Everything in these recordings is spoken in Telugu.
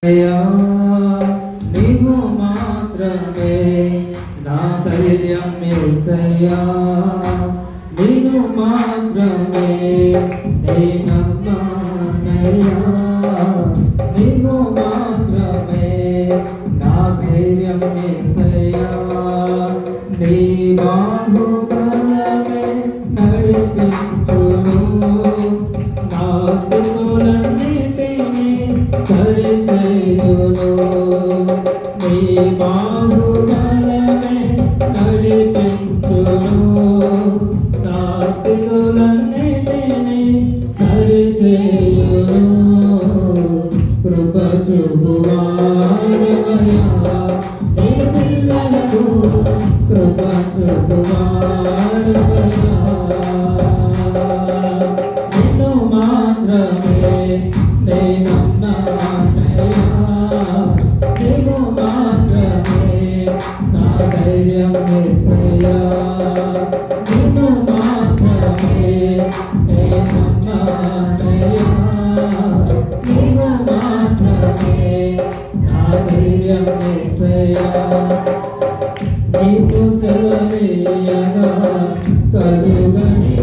అయ్యా నీవు మాత్రమే నా ధైర్యం యేసయ్యా, నీవు మాత్రమే నేనమ్మనయ్యా, నీవు మాత్రమే నా ధైర్యం యేసయ్యా, నీ బాహుబలమే నడిపించును నా స్థితులన్నిటినీ సరిచేయును, నీ బాహుబలమే నడిపించును నా స్థితులన్నిటినీ సరిచేయును. కృప చూపువాడవయ్యా నీ పిల్లలకు, కృప చూపువాడవయ్యా, నిన్ను మాత్రమే నేనమ్మనయ్యా, నీవు మాత్రమే నా ధైర్యం యేసయ్యా, నిన్ను మాత్రమే నేనమ్మనయ్యా, నీవు మాత్రమే నా ధైర్యం యేసయ్యా. నీకు సెలవీయగా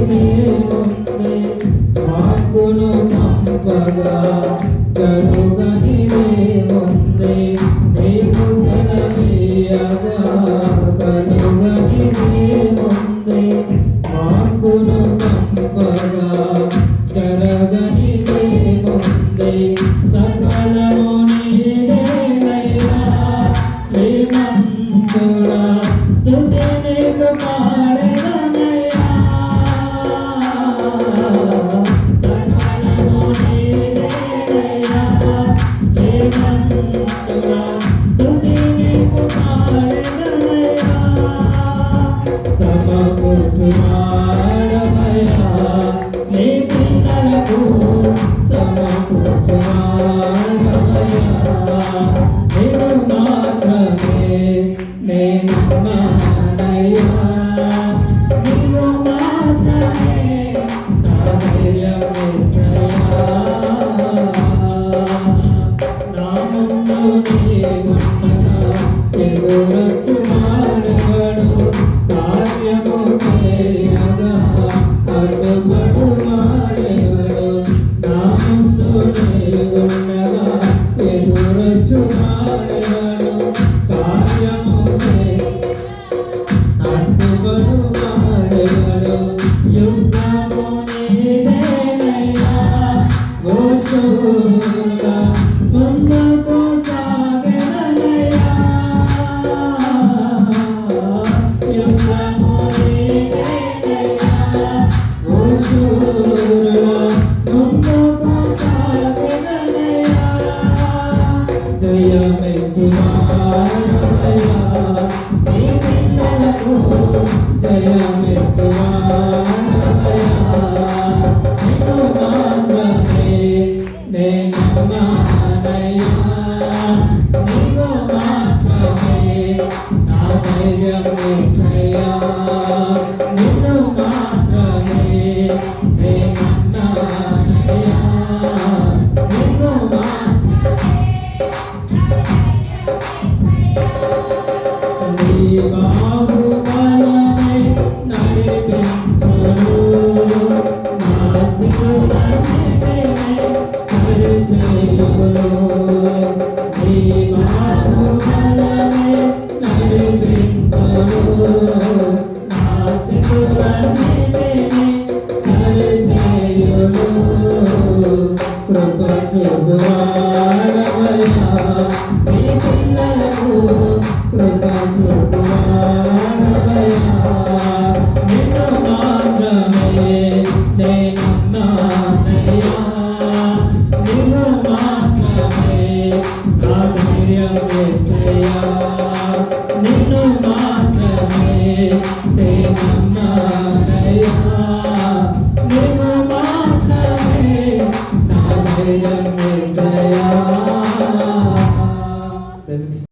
కరుగనిదేముంది, వాక్కును పంపగా కరుగనిదేముంది, నీకు సెలవీయగా కరుగనిదేముంది, వాక్కును పంపగా కరుగనిదేముంది, సకలము నీదేనయ్యా శ్రీమంతుడా, స్తుతి నీకు పాడెదనయ్యా, సకలము నీదేనయ్యా శ్రీమంతుడా, స్తుతి నీకు పాడెదనయ్యా, సమకూర్చువాడవయ్యా నీ పిల్లలకు, సమకూర్చువాడవయ్యా, నీవు మాత్రమే నేనమ్మనయ్యా, నీవు మాత్రమే నా ధైర్యం యేసయ్యా, నా ముందు నీవుండగా ఎదురొచ్చువాడెవడు, కార్యము చేయగా అడ్డుపడువాడెవడు, నా ముందు నీవుండగా ఎదురొచ్చువాడెవడు, కార్యము అడ్డుపడువాడెవడు, యుద్ధము నీదేనయ్యా ఓ శూరుడా, ముందుకు సాగెదనయ్యా, యుద్ధము నీదేనయ్యా ఓ శూరుడా, ముందుకు సాగెదనయ్యా, జయమిచ్చువాడవయ్యా నీ పిల్లలకు, జయమిచ్చువాడవయ్యా, నిన్ను మాత్రమే నేనమ్మనయ్యా, నీవు మాత్రమే నా ధైర్యం యేసయ్యా, నిన్ను మాత్రమే నేనమ్మనయ్యా, నీవు నీ బాహుబలమే నడిపించును నా స్థితులన్నిటినీ సరిచేయును, నీ బాహుబలమే నడిపించును నా స్థితులన్నిటినీ సరిచేయును. కృప చూపువాడవయ్యా